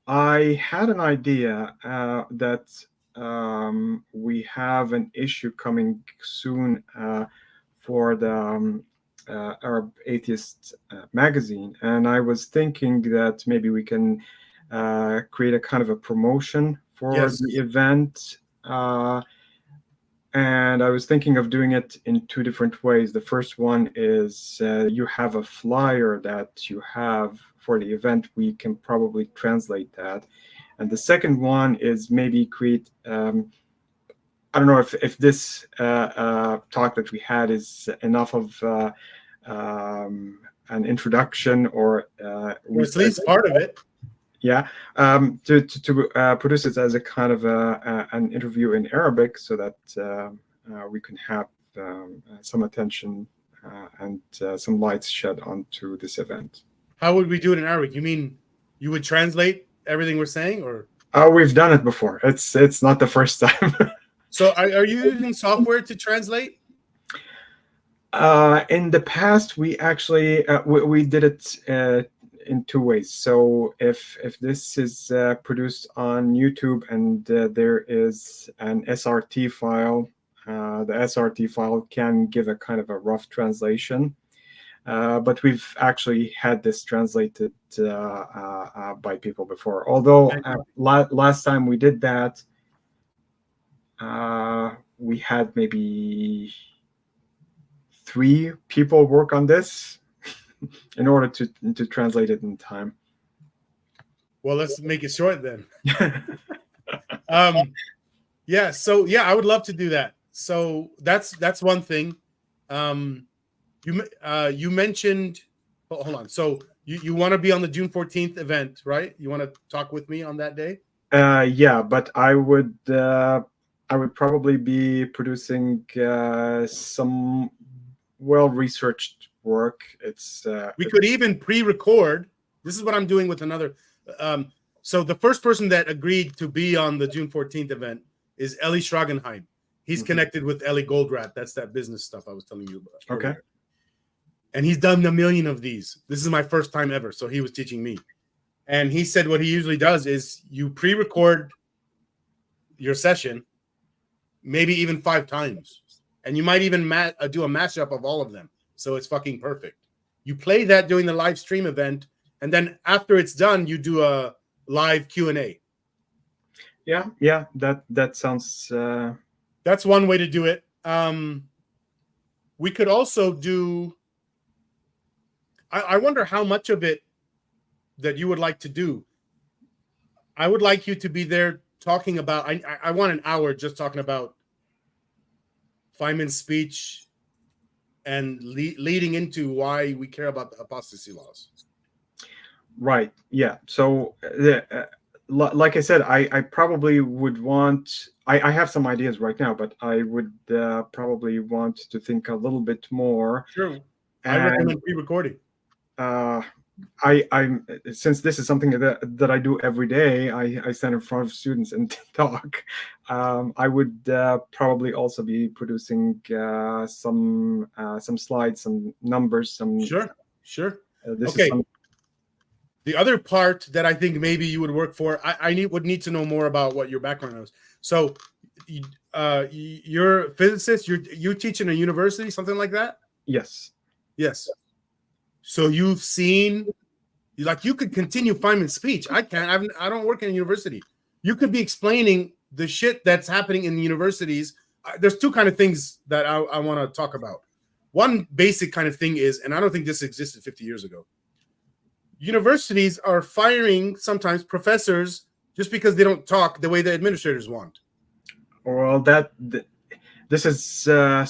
I had an idea that we have an issue coming soon for the Arab Atheist magazine, and I was thinking that maybe we can create a kind of a promotion for Yes. the event. And I was thinking of doing it in two different ways. The first one is you have a flyer that you have for the event. We can probably translate that. And the second one is maybe create, I don't know if this talk that we had is enough of an introduction or Or at least part of it. yeah, to produce it as a kind of an interview in Arabic so that we can have some attention and some lights shed onto this event. How would we do it in Arabic? You mean you would translate everything we're saying, or? We've done it before. It's not the first time. So are you using software to translate? In the past, we actually we did it in two ways. So if this is produced on YouTube and there is an SRT file, the SRT file can give a kind of a rough translation. But we've actually had this translated by people before. Although last time we did that, we had maybe 3 people work on this in order to translate it in time. Well, let's make it short then. Yeah. So yeah, I would love to do that. So that's one thing. You mentioned. Hold on. So you want to be on the June 14th event, right? You want to talk with me on that day? Yeah, but I would probably be producing some well-researched work. It's we could even pre-record. This is what I'm doing with another. So the first person that agreed to be on the June 14th event is Eli Schragenheim. He's connected with Ellie Goldratt. That's that business stuff I was telling you about. Okay. And he's done a million of these. This is my first time ever. So he was teaching me. And he said what he usually does is you pre-record your session, maybe even 5 times. And you might even do a mashup of all of them. So it's fucking perfect. You play that during the live stream event. And then after it's done, you do a live Q&A. Yeah, that sounds... That's one way to do it. We could also do... I wonder how much of it that you would like to do. I would like you to be there talking about... I want an hour just talking about Feynman's speech and leading into why we care about the apostasy laws. Right. Yeah. So, like I said, I probably would want... I have some ideas right now, but I would probably want to think a little bit more. Sure. I recommend pre-recording. I'm since this is something that I do every day, I stand in front of students and talk. I would probably also be producing some slides, some numbers, some... Sure. This okay. is the other part that I think maybe you would work for, I would need to know more about what your background is. So, you're a physicist. You teach in a university, something like that. Yes. So you've seen, like, you could continue Feynman's speech. I can't. I don't work in a university. You could be explaining the shit that's happening in the universities. There's 2 kind of things that I want to talk about. One basic kind of thing is, and I don't think this existed 50 years ago, universities are firing sometimes professors just because they don't talk the way the administrators want. Well, this is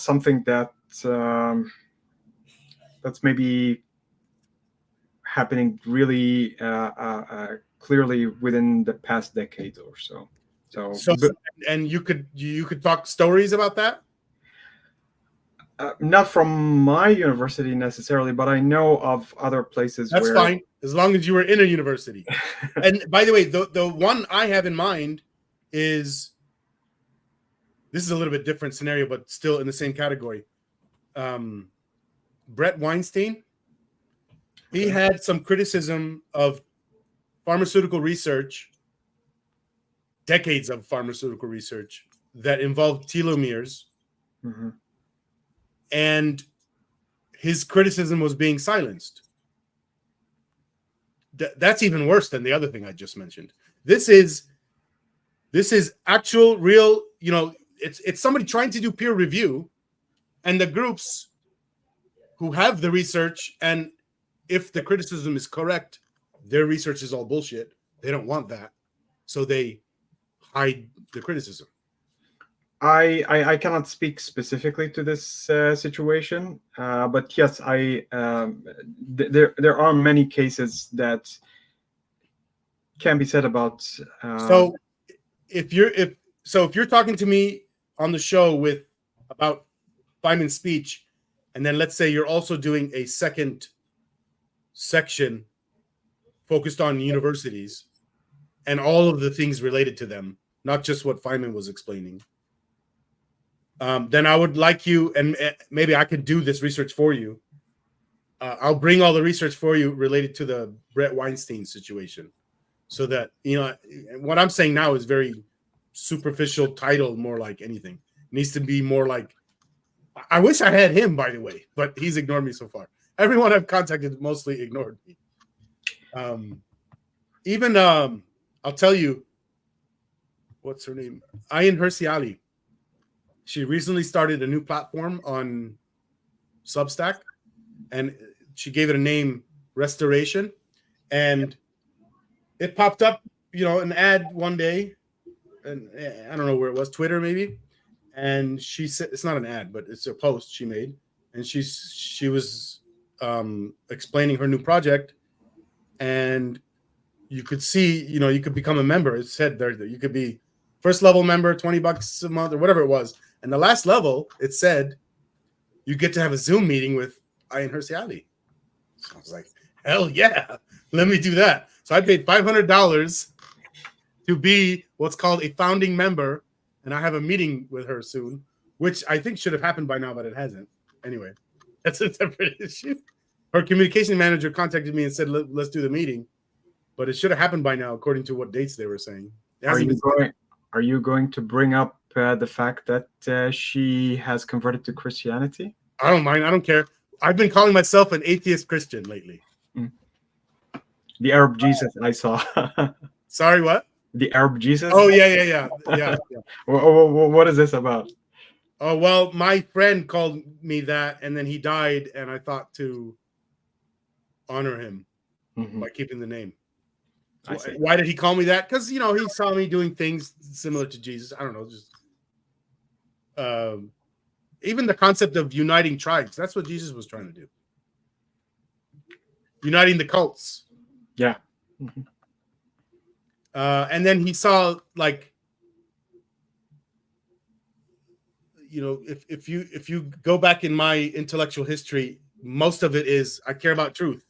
something that that's maybe happening really clearly within the past decade or so. And you could talk stories about that. Not from my university necessarily, but I know of other places. That's fine, as long as you were in a university. And by the way, the one I have in mind is, this is a little bit different scenario, but still in the same category. Brett Weinstein, he had some criticism of pharmaceutical research, decades of pharmaceutical research that involved telomeres, and his criticism was being silenced. That's even worse than the other thing I just mentioned. This is actual, real, you know, it's somebody trying to do peer review, and the groups who have the research, and if the criticism is correct, their research is all bullshit. They don't want that, so they hide the criticism. I cannot speak specifically to this situation, but yes, there are many cases that can be said about. So if you're talking to me on the show about Feynman's speech, and then let's say you're also doing a second section focused on universities and all of the things related to them, not just what Feynman was explaining, then I would like you, and maybe I could do this research for you. I'll bring all the research for you related to the Brett Weinstein situation, so that, you know, what I'm saying now is very superficial title, more like anything. It needs to be more like, I wish I had him, by the way, but he's ignored me so far. Everyone I've contacted mostly ignored me. I'll tell you, what's her name? Ayin Hirsi Ali. She recently started a new platform on Substack, and she gave it a name, Restoration. And it popped up, you know, an ad one day, and I don't know where it was, Twitter maybe. And she said, it's not an ad, but it's a post she made, and she was explaining her new project, and you could see, you know, you could become a member. It said there that you could be first level member, $20 a month or whatever it was. And the last level, it said you get to have a Zoom meeting with Ayin Hirsi Ali. So I was like, hell yeah, let me do that. So I paid $500 to be what's called a founding member, and I have a meeting with her soon, which I think should have happened by now, but it hasn't. Anyway, that's a separate issue. Her communication manager contacted me and said, let's do the meeting, but it should have happened by now, according to what dates they were saying. Are you going to bring up the fact that she has converted to Christianity? I don't mind. I don't care. I've been calling myself an atheist Christian lately. The Arab Jesus I saw. Sorry, what? The Arab Jesus? Oh, yeah. What is this about? Oh, well, my friend called me that, and then he died, and I thought to honor him by keeping the name. Why did he call me that? Because, you know, he saw me doing things similar to Jesus. I don't know, just even the concept of uniting tribes. That's what Jesus was trying to do. Uniting the cults. Yeah. And then he saw, like, you know, if you go back in my intellectual history, most of it is I care about truth.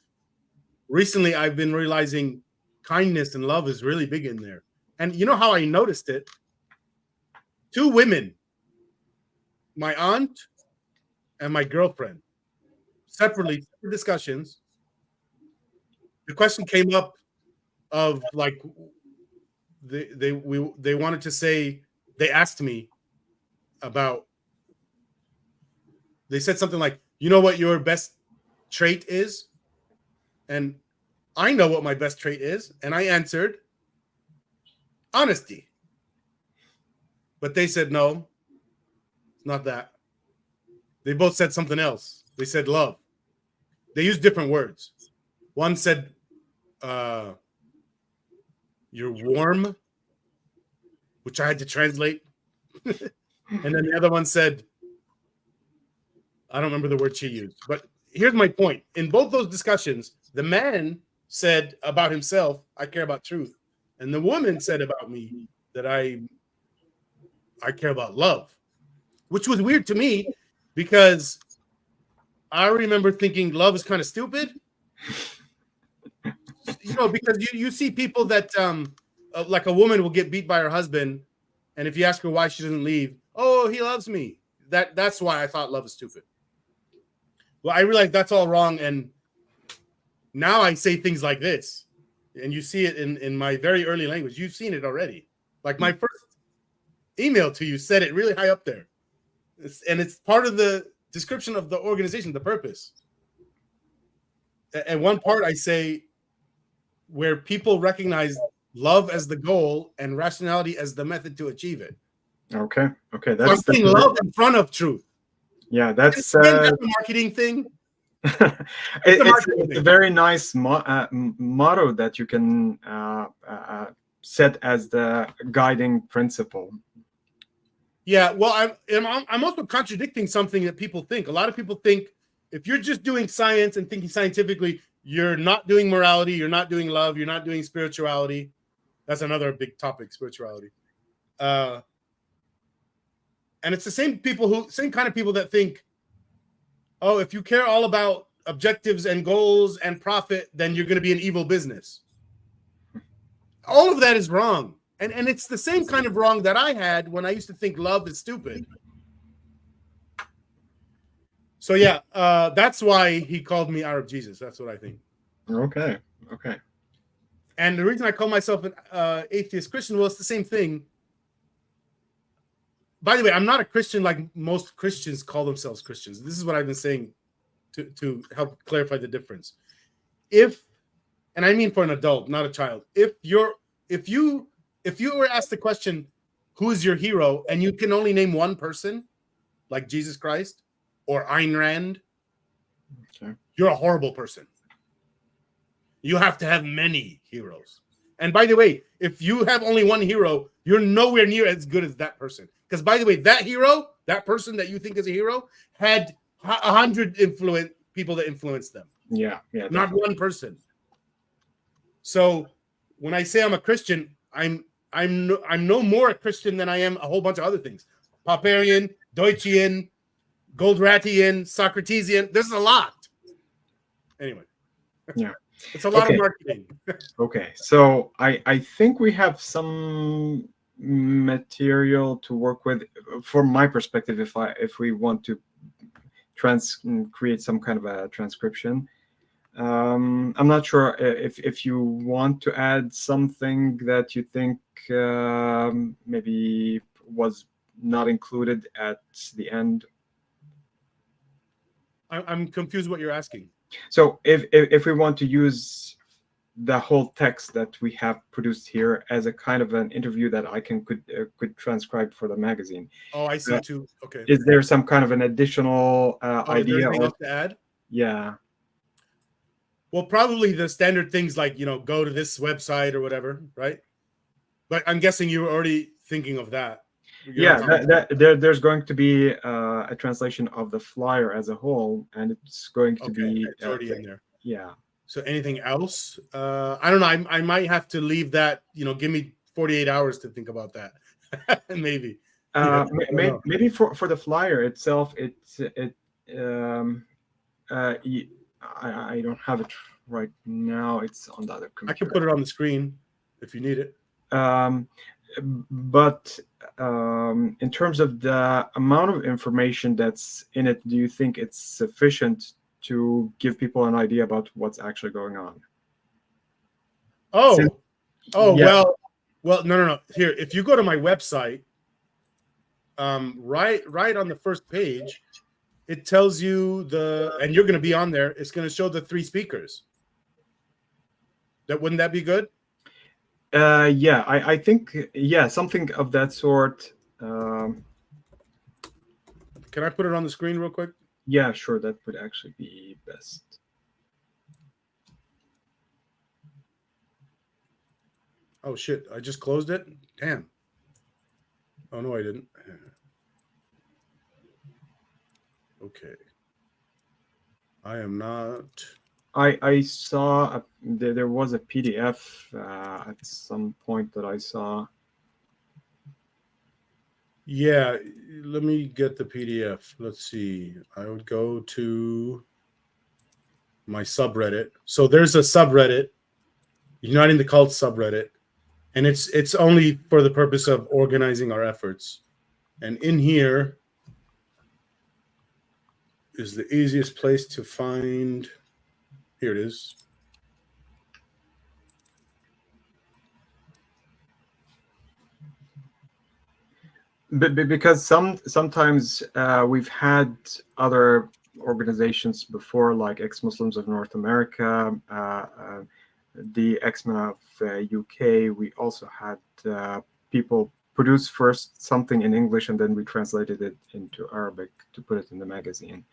Recently, I've been realizing kindness and love is really big in there. And you know how I noticed it? Two women, my aunt and my girlfriend, separate discussions. The question came up of, like, they wanted to say, they asked me about, they said something like, you know what your best trait is? And I know what my best trait is. And I answered, honesty. But they said, no, it's not that. They both said something else. They said love. They used different words. One said, you're warm, which I had to translate. And then the other one said, I don't remember the word she used. But here's my point. In both those discussions, the man said about himself, I care about truth. And the woman said about me that I care about love, which was weird to me because I remember thinking love is kind of stupid. You know, because you see people that, like a woman will get beat by her husband, and if you ask her why she doesn't leave, oh, he loves me. That's why I thought love is stupid. Well, I realized that's all wrong, and now I say things like this. and you see it in my very early language. You've seen it already. Like my first email to you said it really high up there. And it's part of the description of the organization, the purpose. At one part I say where people recognize love as the goal and rationality as the method to achieve it. Okay. Okay. So I'm putting love in front of truth. Yeah, that's a marketing thing. It's a very nice motto that you can set as the guiding principle. Yeah, well, I'm also contradicting something that people think. A lot of people think if you're just doing science and thinking scientifically, you're not doing morality, you're not doing love, you're not doing spirituality. That's another big topic, spirituality. And it's the same kind of people that think, oh, if you care all about objectives and goals and profit, then you're going to be an evil business. All of that is wrong. And it's the same kind of wrong that I had when I used to think love is stupid. So yeah, that's why he called me Arab Jesus. That's what I think. Okay. Okay. And the reason I call myself an atheist Christian, well, it's the same thing. By the way, I'm not a Christian like most Christians call themselves Christians. This is what I've been saying to help clarify the difference. And I mean for an adult, not a child. If you were asked the question, who is your hero, and you can only name one person, like Jesus Christ or Ayn Rand, okay, you're a horrible person. You have to have many heroes. And by the way, if you have only one hero, you're nowhere near as good as that person. Because by the way, that hero, that person that you think is a hero, had 100 people that influenced them. Yeah, not one person. So when I say I'm a Christian, I'm no more a Christian than I am a whole bunch of other things. Popperian, Deutschian, Goldratian, Socratesian. There's a lot. Anyway. Yeah. It's a lot of marketing. Okay. So I think we have some material to work with from my perspective if we want to create some kind of a transcription. I'm not sure if you want to add something that you think maybe was not included at the end. I'm confused what you're asking. So if we want to use the whole text that we have produced here as a kind of an interview that I could transcribe for the magazine. Oh, I see too. Okay. Is there some kind of an additional idea? Else to add? Yeah. Well, probably the standard things like, go to this website or whatever, right? But I'm guessing you were already thinking of that. There's going to be a translation of the flyer as a whole, and it's going to be it's already in there. Yeah. So anything else? I don't know. I might have to leave that. Give me 48 hours to think about that. Maybe. Maybe for the flyer itself, I don't have it right now. It's on the other computer. I can put it on the screen if you need it. But in terms of the amount of information that's in it, do you think it's sufficient to give people an idea about what's actually going on? Yeah. Well, no. Here, if you go to my website, right on the first page, it tells you and you're going to be on there. It's going to show the 3 speakers. Wouldn't that be good? Yeah, I think something of that sort. Can I put it on the screen real quick? Yeah, sure. That would actually be best. Oh shit! I just closed it. Damn. Oh no, I didn't. Okay. I am not. I saw there was a PDF at some point that I saw. Yeah, let me get the PDF. Let's see. I would go to my subreddit. So there's a subreddit, Uniting the Cult subreddit, and it's only for the purpose of organizing our efforts. And in here is the easiest place to find. Here it is. Because sometimes we've had other organizations before, like Ex-Muslims of North America, the X-Men of UK. We also had people produce first something in English, and then we translated it into Arabic to put it in the magazine.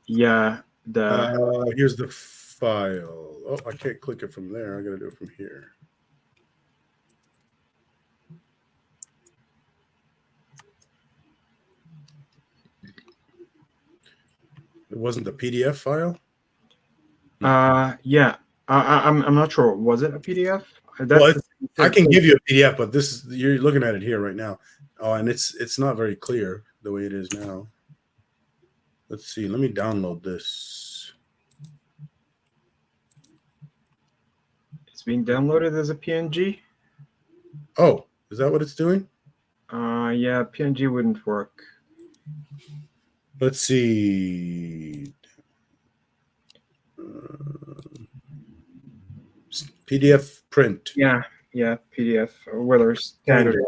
Yeah, here's the file. Oh, I can't click it from there. I gotta do it from here. It wasn't the PDF file? Yeah. I'm not sure. Was it a PDF? Well, I can give you a PDF, but this is, you're looking at it here right now. Oh, and it's not very clear the way it is now. Let's see. Let me download this. It's being downloaded as a PNG. Oh, is that what it's doing? Yeah, PNG wouldn't work. Let's see. PDF print. Yeah, PDF, whether standard.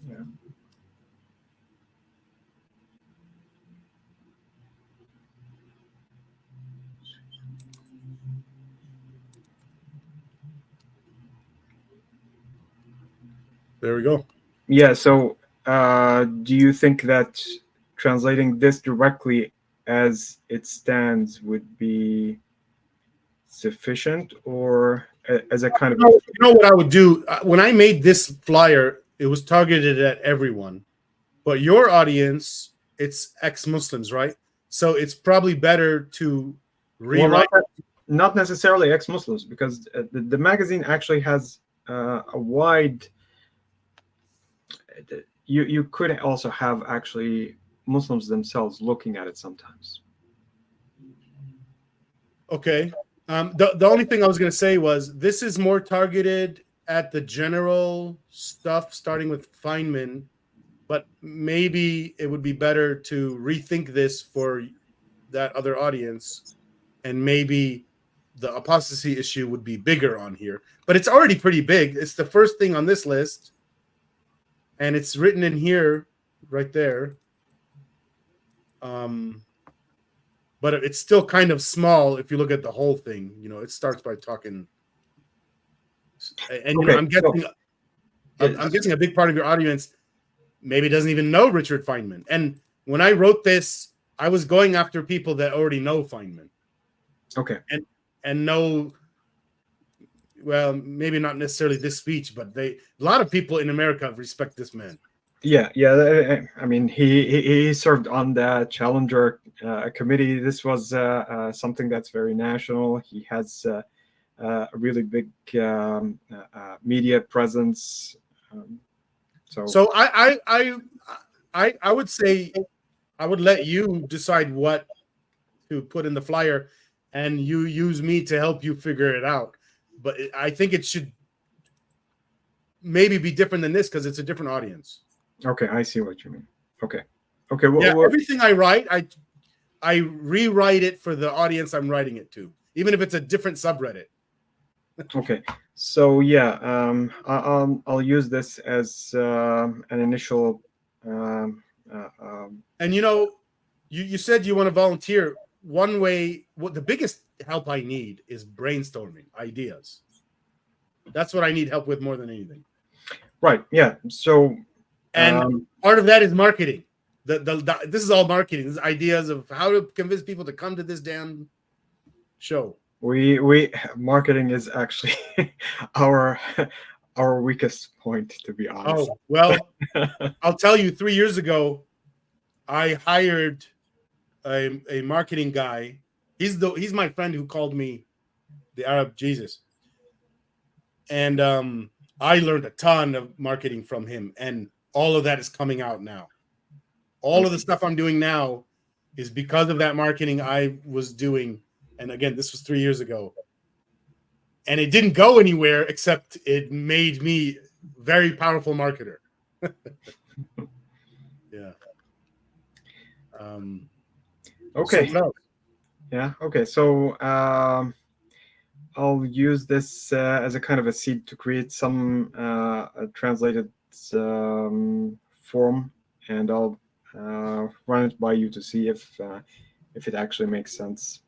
Yeah. There we go. Yeah. So, do you think that translating this directly as it stands would be sufficient, or as a kind of? You know what I would do when I made this flyer? It was targeted at everyone, but your audience, it's ex-Muslims, right? So it's probably better to rewrite. Well, not necessarily ex-Muslims, because the magazine actually has a wide. You could also have actually Muslims themselves looking at it sometimes. Okay. The only thing I was going to say was this is more targeted at the general stuff, starting with Feynman, but maybe it would be better to rethink this for that other audience, and maybe the apostasy issue would be bigger on here. But it's already pretty big. It's the first thing on this list, and it's written in here right there. But it's still kind of small if you look at the whole thing. You know, it starts by talking, and you know, I'm guessing a big part of your audience maybe doesn't even know Richard Feynman. And when I wrote this, I was going after people that already know Feynman. Okay. And know, well, maybe not necessarily this speech, but a lot of people in America respect this man. Yeah. I mean, he served on the Challenger committee. This was something that's very national. He has a really big media presence. So I would say I would let you decide what to put in the flyer, and you use me to help you figure it out. But I think it should maybe be different than this because it's a different audience. Okay, I see what you mean. Okay. Well, yeah, everything I write, I rewrite it for the audience I'm writing it to, even if it's a different subreddit. Okay, so yeah, I'll use this as an initial. And you know, you said you want to volunteer. One way, what the biggest help I need is brainstorming ideas. That's what I need help with more than anything. Right. Yeah. So. And part of that is marketing. This is all marketing. This is ideas of how to convince people to come to this damn show. We marketing is actually our weakest point, to be honest. Oh, well, I'll tell you, 3 years ago, I hired a marketing guy. He's my friend who called me the Arab Jesus. And I learned a ton of marketing from him, and all of that is coming out now. All of the stuff I'm doing now is because of that marketing I was doing. And again, this was 3 years ago. And it didn't go anywhere except it made me a very powerful marketer. Yeah. Okay. So, yeah. Okay. So I'll use this as a kind of a seed to create some a translated form, and I'll run it by you to see if it actually makes sense.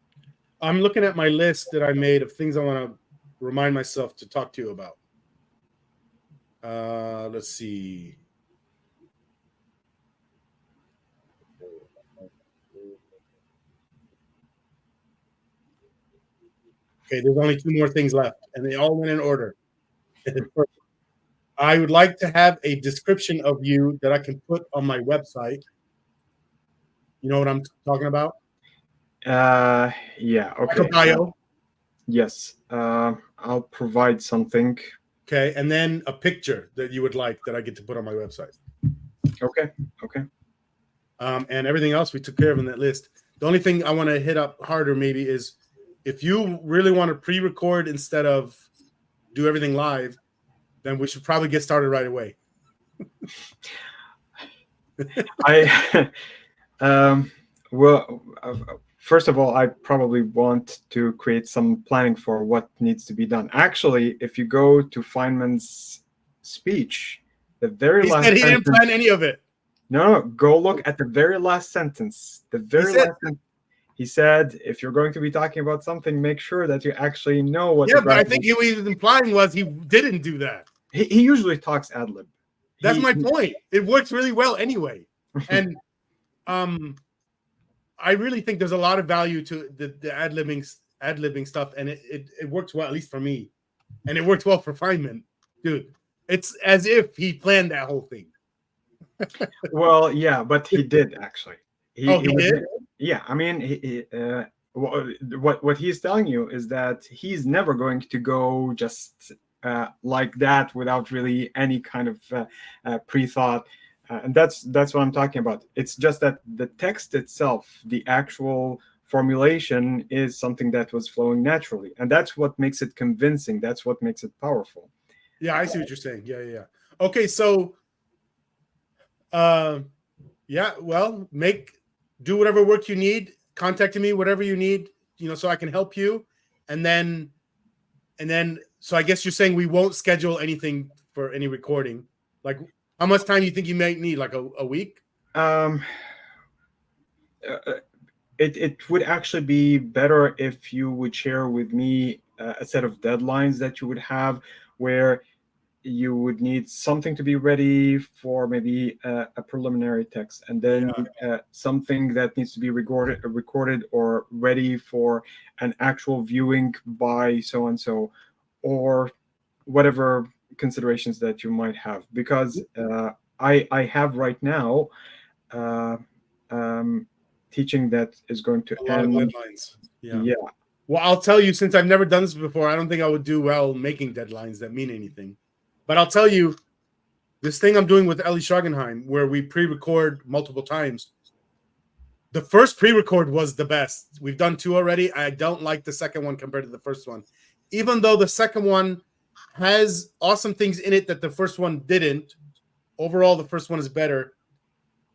I'm looking at my list that I made of things I want to remind myself to talk to you about. Let's see. Okay, there's only 2 more things left, and they all went in order. I would like to have a description of you that I can put on my website. You know what I'm talking about? Yeah, Like a okay. bio. Yes, I'll provide something. Okay, and then a picture that you would like that I get to put on my website. Okay. And everything else we took care of in that list. The only thing I want to hit up harder maybe is if you really want to pre-record instead of do everything live, then we should probably get started right away. Well, first of all, I probably want to create some planning for what needs to be done. Actually, if you go to Feynman's speech, the very last He sentence, didn't plan any of it. No, go look at the very last sentence. The very last sentence. He said, if you're going to be talking about something, make sure that you actually know what. Yeah, but I think what he was implying was he didn't do that. He usually talks ad lib. That's my point. It works really well anyway. And I really think there's a lot of value to the ad-libbing stuff, and it works well, at least for me. And it works well for Feynman. Dude, it's as if he planned that whole thing. Well, yeah, but he did actually. He did? Yeah, I mean, what he's telling you is that he's never going to go just like that without really any kind of pre-thought. And that's what I'm talking about. It's just that the text itself, the actual formulation, is something that was flowing naturally, and that's what makes it convincing. That's what makes it powerful. Yeah, I see what you're saying. Yeah. Okay, so, yeah. Well, do whatever work you need. Contact me, whatever you need. So I can help you, and then, so I guess you're saying we won't schedule anything for any recording, like. How much time do you think you might need? Like a week? It would actually be better if you would share with me a set of deadlines that you would have, where you would need something to be ready for maybe a preliminary text, and then something that needs to be recorded or ready for an actual viewing by so and so, or whatever considerations that you might have, because I have right now teaching that is going to end. Deadlines. Yeah. Well, I'll tell you, since I've never done this before, I don't think I would do well making deadlines that mean anything. But I'll tell you, this thing I'm doing with Eli Schragenheim, where we pre-record multiple times, the first pre-record was the best. We've done 2 already. I don't like the second one compared to the first one, even though the second one has awesome things in it that the first one didn't. Overall, the first one is better.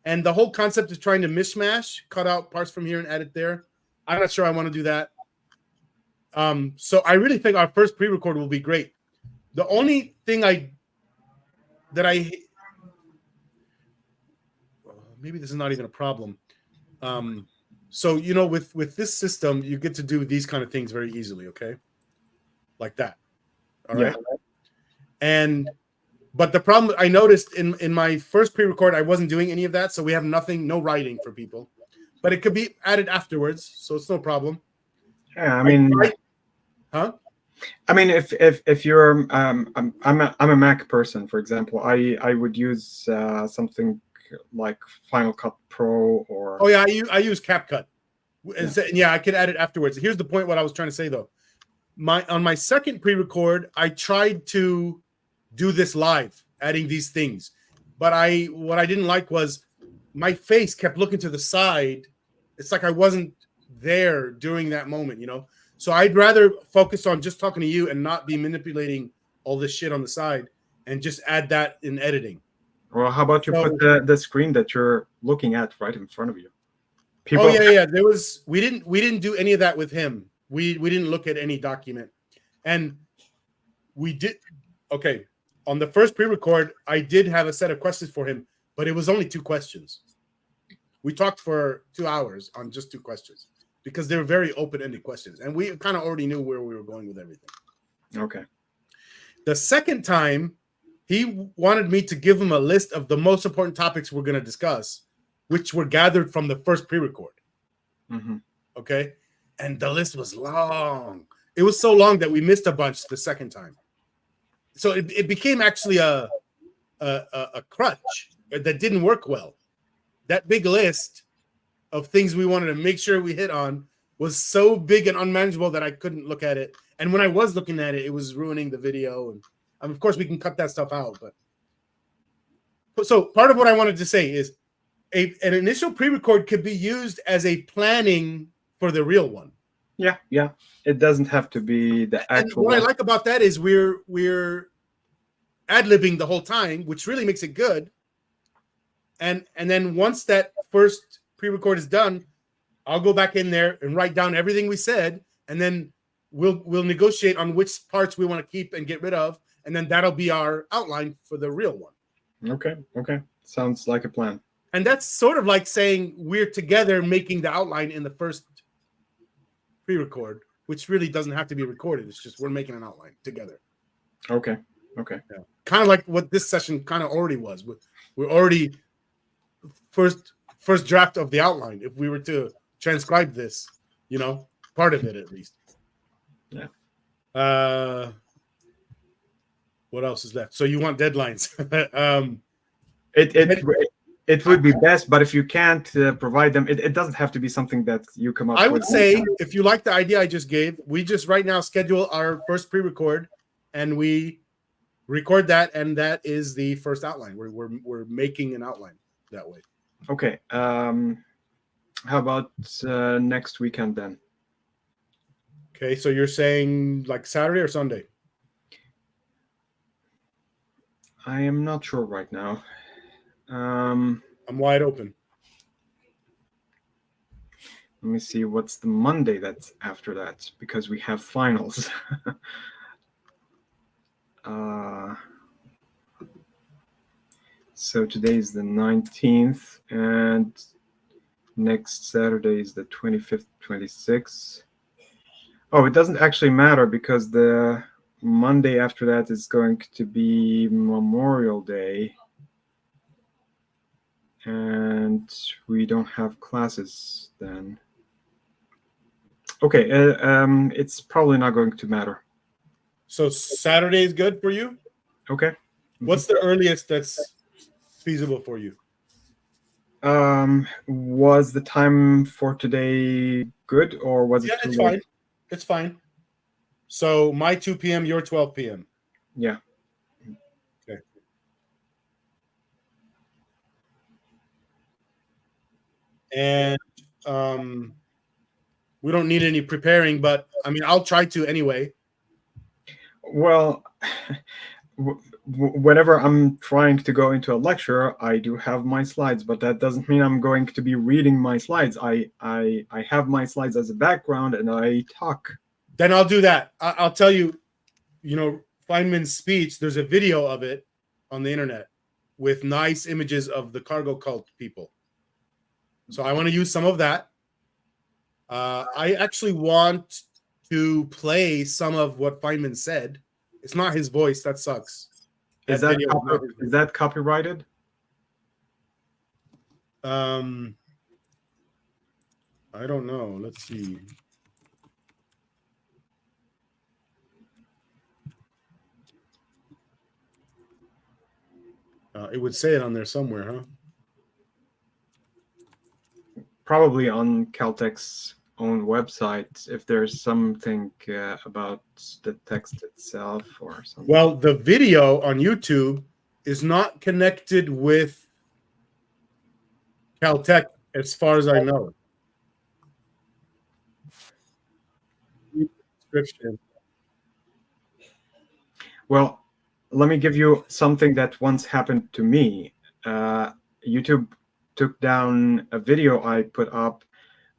And the whole concept is trying to mishmash, cut out parts from here and add it there. I'm not sure I want to do that. So I really think our first pre-record will be great. The only thing maybe this is not even a problem. So, with this system, you get to do these kind of things very easily. Okay. Like that. All right. But the problem I noticed in my first pre-record, I wasn't doing any of that. So we have no writing for people, but it could be added afterwards. So it's no problem. Yeah. I mean, I mean, if you're, I'm a Mac person, for example, I would use something like Final Cut Pro or. Oh yeah. I use CapCut. Yeah. I could add it afterwards. Here's the point. What I was trying to say though. On my second pre-record, I tried to do this live, adding these things. But what I didn't like was my face kept looking to the side. It's like I wasn't there during that moment, So I'd rather focus on just talking to you and not be manipulating all this shit on the side and just add that in editing. Well, how about you put the screen that you're looking at right in front of you? Yeah. We didn't do any of that with him. We didn't look at any document. And we did, okay, on the first pre-record, I did have a set of questions for him, but it was only 2 questions. We talked for 2 hours on just 2 questions because they were very open-ended questions. And we kind of already knew where we were going with everything. Okay. The second time, he wanted me to give him a list of the most important topics we're going to discuss, which were gathered from the first pre-record. Mm-hmm. Okay. And the list was long. It was so long that we missed a bunch the second time. So it became actually a crutch that didn't work well. That big list of things we wanted to make sure we hit on was so big and unmanageable that I couldn't look at it. And when I was looking at it, it was ruining the video. And of course, we can cut that stuff out. But so part of what I wanted to say is an initial pre-record could be used as a planning for the real one. Yeah. It doesn't have to be the actual. And what I like about that is we're ad-libbing the whole time, which really makes it good. And then once that first pre-record is done, I'll go back in there and write down everything we said, and then we'll negotiate on which parts we want to keep and get rid of, and then that'll be our outline for the real one. Okay. Sounds like a plan. And that's sort of like saying we're together making the outline in the first pre-record, which really doesn't have to be recorded. It's just we're making an outline together. Okay. Yeah. Kind of like what this session kind of already was. We're already first draft of the outline. If we were to transcribe this, part of it at least. Yeah. What else is left? So you want deadlines? It would be best, but if you can't provide them, it doesn't have to be something that you come up with. I would say if you like the idea I just gave, we just right now schedule our first pre-record and we record that, and that is the first outline. We're making an outline that way. Okay. How about next weekend then? Okay, so you're saying like Saturday or Sunday? I am not sure right now. I'm wide open. Let me see what's the Monday that's after that, because we have finals. So today is the 19th, and next Saturday is the 25th, 26th. Oh, it doesn't actually matter because the Monday after that is going to be Memorial Day. And we don't have classes then. Okay, it's probably not going to matter. So Saturday is good for you? Okay. What's the earliest that's feasible for you? Was the time for today good, or was it too it's late? fine. It's fine. So my 2 p.m., your 12 p.m. Yeah. Okay. And we don't need any preparing, but I mean, I'll try to anyway. Well, whenever I'm trying to go into a lecture, I do have my slides, but that doesn't mean I'm going to be reading my slides. I have my slides as a background and I talk. Then I'll do that. I'll tell you, Feynman's speech, there's a video of it on the internet with nice images of the cargo cult people. So I want to use some of that. I actually want to play some of what Feynman said. It's not his voice. That sucks. Is that copyrighted? I don't know. Let's see. It would say it on there somewhere, huh? Probably on Caltech's own website, if there's something about the text itself or something. Well, the video on YouTube is not connected with Caltech as far as I know. Description. Well, let me give you something that once happened to me. YouTube took down a video I put up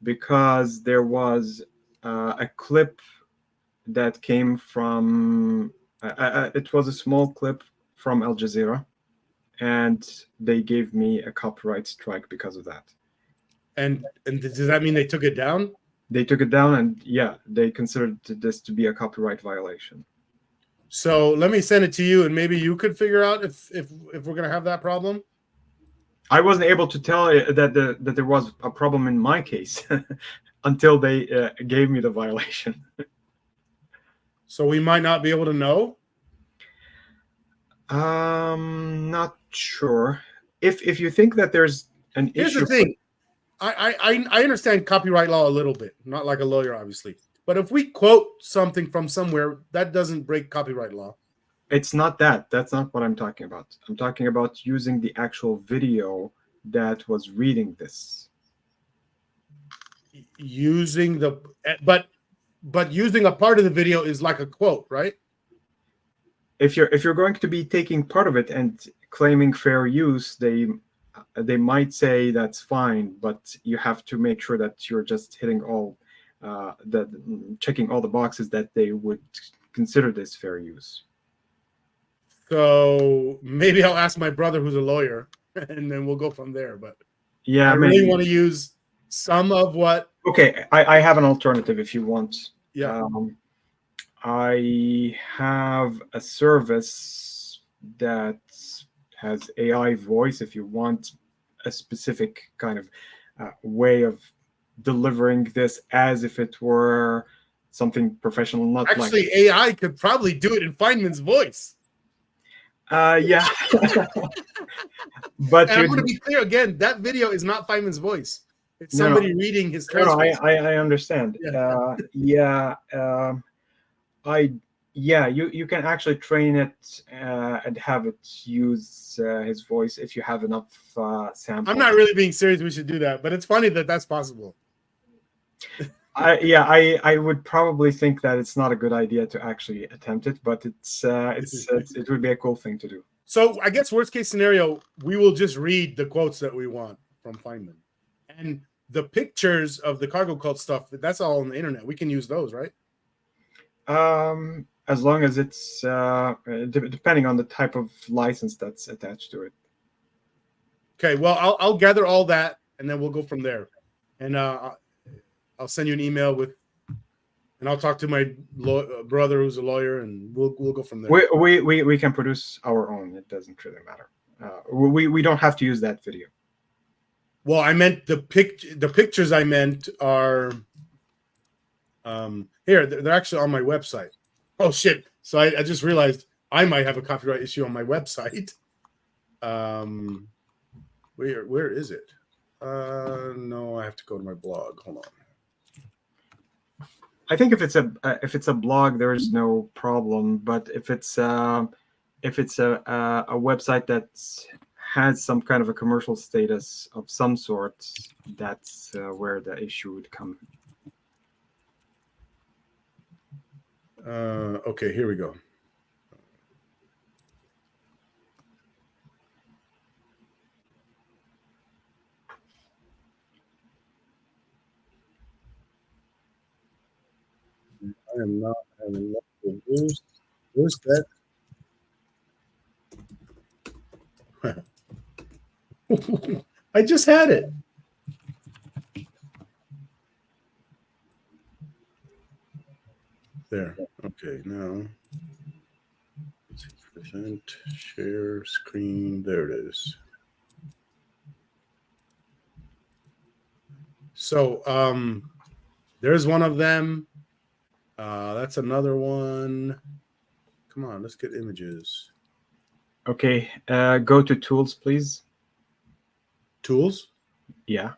because there was a clip that came from. It was a small clip from Al Jazeera, and they gave me a copyright strike because of that. And does that mean they took it down? They took it down, and yeah, they considered this to be a copyright violation. So let me send it to you, and maybe you could figure out if we're gonna have that problem. I wasn't able to tell that there was a problem in my case until they gave me the violation. So we might not be able to know. Not sure. If you think that there's an issue. Here's the thing. I understand copyright law a little bit, not like a lawyer, obviously. But if we quote something from somewhere, that doesn't break copyright law. It's not that. That's not what I'm talking about. I'm talking about using the actual video that was reading this. Using the but using a part of the video is like a quote, right? If you're going to be taking part of it and claiming fair use, they might say that's fine, but you have to make sure that you're just hitting all checking all the boxes that they would consider this fair use. So maybe I'll ask my brother who's a lawyer, and then we'll go from there. But yeah, I really want to use some of what. Okay, I have an alternative if you want. Yeah. I have a service that has AI voice if you want a specific kind of way of delivering this as if it were something professional. Not actually, like AI could probably do it in Feynman's voice. Yeah. But I want to be clear again, that video is not Feynman's voice. It's somebody reading his transcript. No, I understand. Yeah. You can actually train it and have it use his voice if you have enough samples. I'm not really being serious. We should do that, but it's funny that that's possible. I would probably think that it's not a good idea to actually attempt it, but it would be a cool thing to do. So I guess worst case scenario, we will just read the quotes that we want from Feynman, and the pictures of the cargo cult stuff. That's all on the internet. We can use those, right? As long as it's depending on the type of license that's attached to it. Okay, well, I'll gather all that, and then we'll go from there. And I'll send you an email and I'll talk to my brother who's a lawyer, and we'll go from there. We can produce our own. It doesn't really matter. We don't have to use that video. Well, I meant the pictures I meant are here. They're actually on my website. Oh shit! So I just realized I might have a copyright issue on my website. Where is it? No, I have to go to my blog. Hold on. I think if it's a blog, there is no problem. But if it's a website that has some kind of a commercial status of some sort, that's where the issue would come. Okay, here we go. I am not having luck with this. Where's that? I just had it. There. Okay, now present, share screen. There it is. So there's one of them. That's another one. Come on, let's get images. Okay, go to tools, please. Tools? Yeah.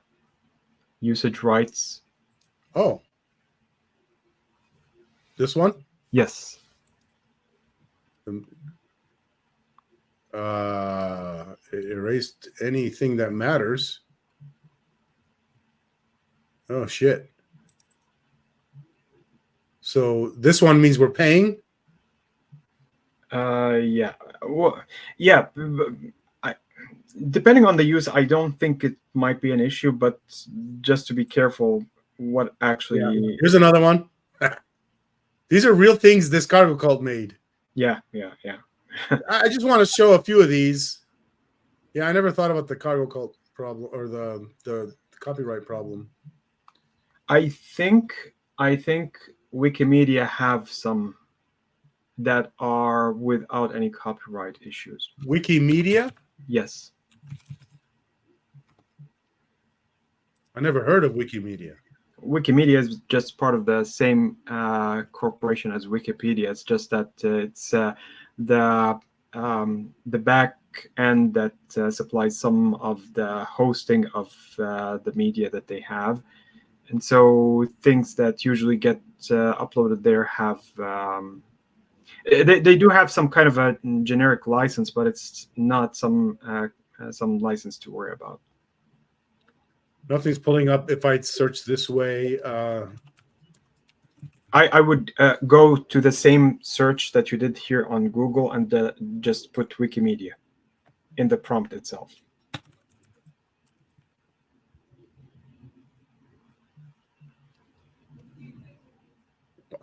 Usage rights. Oh. This one? Yes. Erased anything that matters. Oh, shit. So this one means we're paying? Yeah. Well, yeah. Depending on the use, I don't think it might be an issue, but just to be careful what actually... Yeah. Here's another one. These are real things this cargo cult made. Yeah. I just want to show a few of these. Yeah, I never thought about the cargo cult problem or the copyright problem. I think Wikimedia have some that are without any copyright issues. Wikimedia? Yes. I never heard of Wikimedia. Wikimedia is just part of the same corporation as Wikipedia. It's just that it's the back end that supplies some of the hosting of the media that they have, and so things that usually get uploaded there have they do have some kind of a generic license, but it's not some license to worry about. Nothing's pulling up if I search this way. I would go to the same search that you did here on Google and just put Wikimedia in the prompt itself.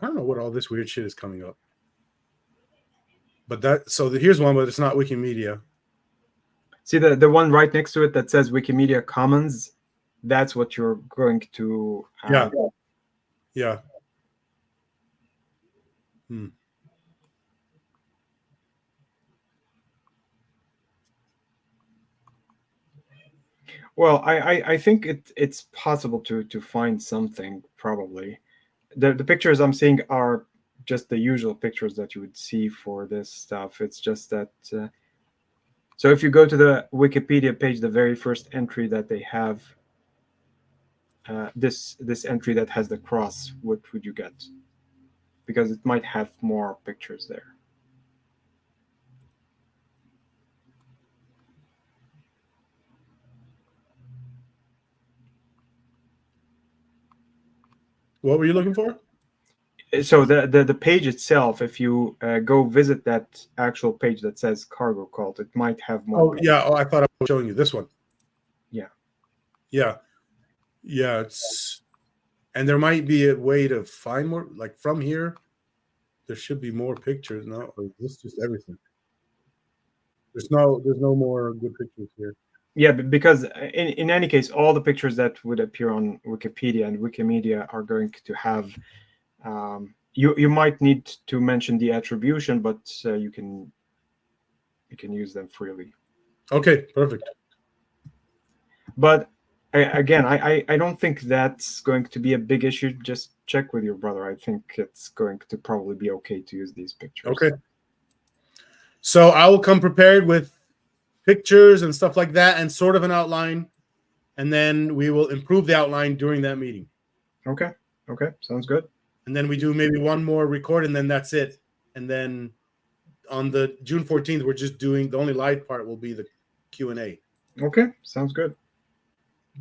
I don't know what all this weird shit is coming up. But here's one, but it's not Wikimedia. See the one right next to it that says Wikimedia Commons? That's what you're going to... Yeah. Well, I think it's possible to find something, probably. The pictures I'm seeing are just the usual pictures that you would see for this stuff. It's just that... so if you go to the Wikipedia page, the very first entry that they have, this entry that has the cross, what would you get? Because it might have more pictures there. What were you looking for? So the page itself, if you go visit that actual page that says cargo cult, it might have more. Oh, yeah. Oh, I thought I was showing you this one. Yeah. And there might be a way to find more, like from here. There should be more pictures. No, or is this just everything? There's no more good pictures here. Yeah, because in any case, all the pictures that would appear on Wikipedia and Wikimedia are going to have. You might need to mention the attribution, but you can use them freely. Okay, perfect. But again, I don't think that's going to be a big issue. Just check with your brother. I think it's going to probably be okay to use these pictures. Okay. So I will come prepared with pictures and stuff like that and sort of an outline, and then we will improve the outline during that meeting. Okay. Sounds good. And then we do maybe one more record, and then that's it. And then on the June 14th, we're just doing the only live part will be the Q&A. Okay, sounds good.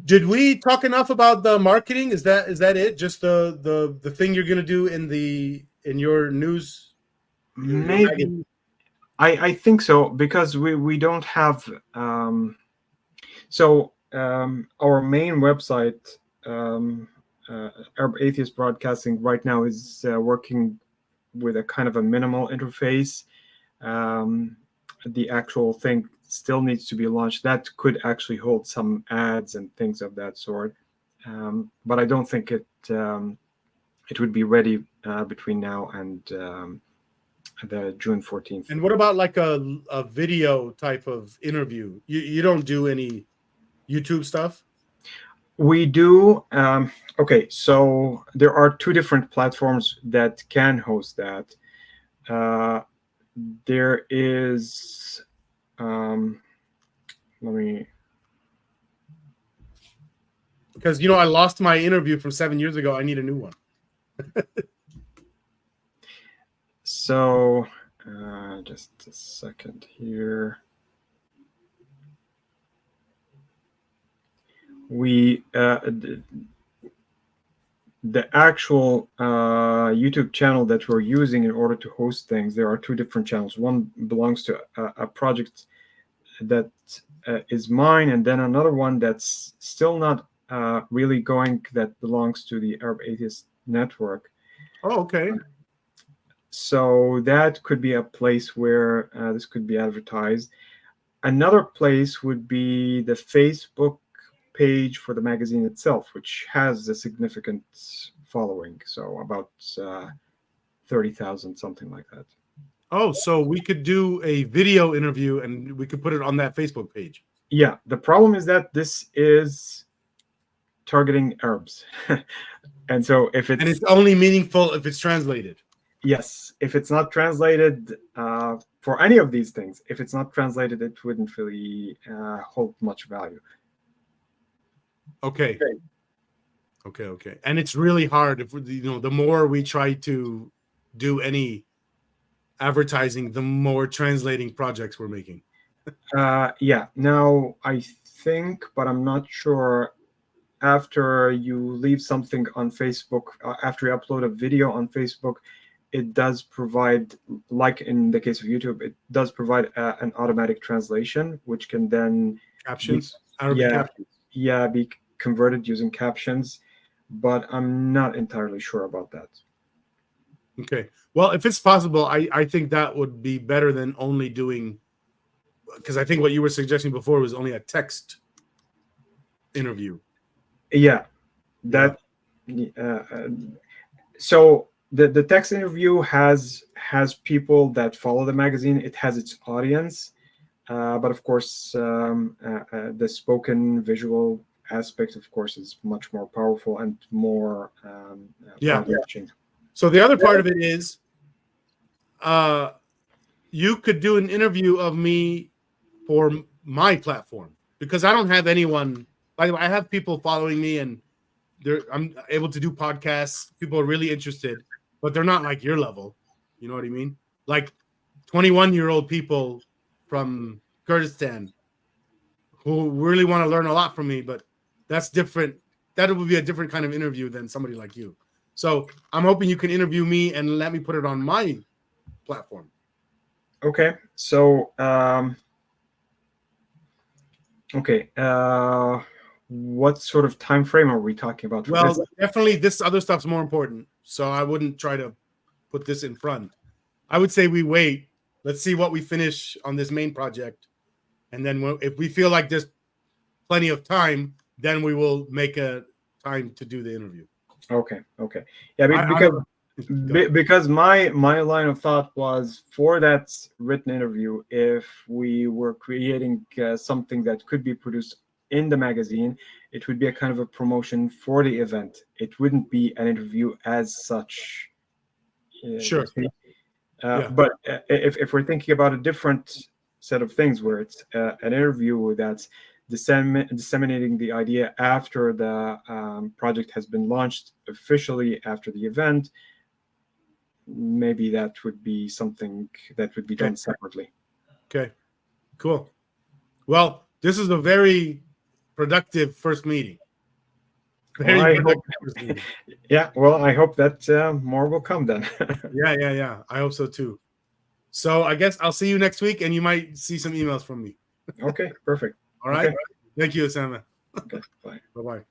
Did we talk enough about the marketing? Is that it? Just the thing you're gonna do in your news? Maybe. I think so, because we don't have our main website, Arab Atheist Broadcasting, right now is working with a kind of a minimal interface. The actual thing still needs to be launched. That could actually hold some ads and things of that sort, but I don't think it would be ready between now and the June 14th. And what about like a video type of interview? You don't do any YouTube stuff? We do. Okay, so there are two different platforms that can host that. There is, because I lost my interview from 7 years ago. I need a new one. So just a second here. We the actual YouTube channel that we're using in order to host things, there are two different channels. One belongs to a project that is mine, and then another one that's still not really going, that belongs to the Arab Atheist Network. Oh, okay. So that could be a place where this could be advertised. Another place would be the Facebook page for the magazine itself, which has a significant following. So about 30,000, something like that. Oh, so we could do a video interview and we could put it on that Facebook page. Yeah, the problem is that this is targeting Arabs. And so if it's only meaningful if it's translated. Yes, if it's not translated for any of these things, if it's not translated, it wouldn't really hold much value. Okay. And it's really hard if the more we try to do any advertising, the more translating projects we're making. Yeah. Now I think, but I'm not sure. After you leave something on Facebook, after you upload a video on Facebook, it does provide, like in the case of YouTube, it does provide an automatic translation, which can then captions, Arabic captions. Yeah, be converted using captions, but I'm not entirely sure about that. Okay. Well, if it's possible, I think that would be better than only doing, because I think what you were suggesting before was only a text interview. Yeah, that. So the text interview has people that follow the magazine. It has its audience, but of course, the spoken visual aspect, of course, is much more powerful and more far-reaching. So the other part of it is, you could do an interview of me for my platform, because I don't have anyone. By the way, I have people following me, and I'm able to do podcasts. People are really interested, but they're not like your level. You know what I mean? Like 21-year-old people from Kurdistan who really want to learn a lot from me, but that's different. That would be a different kind of interview than somebody like you. So I'm hoping you can interview me and let me put it on my platform. Okay. So, what sort of time frame are we talking about? Well, definitely this other stuff's more important. So I wouldn't try to put this in front. I would say we wait. Let's see what we finish on this main project. And then if we feel like there's plenty of time, then we will make a time to do the interview. Okay. Yeah, because my line of thought was, for that written interview, if we were creating something that could be produced in the magazine, it would be a kind of a promotion for the event. It wouldn't be an interview as such. Sure. But if we're thinking about a different set of things, where it's an interview that's disseminating the idea after the project has been launched officially after the event, maybe that would be something that would be done separately. Okay, cool. Well, this is a very productive first meeting. Yeah, well, I hope that more will come then. Yeah. I hope so too. So I guess I'll see you next week, and you might see some emails from me. Okay, perfect. All right. Okay. Thank you, Usama. Okay, bye. Bye-bye.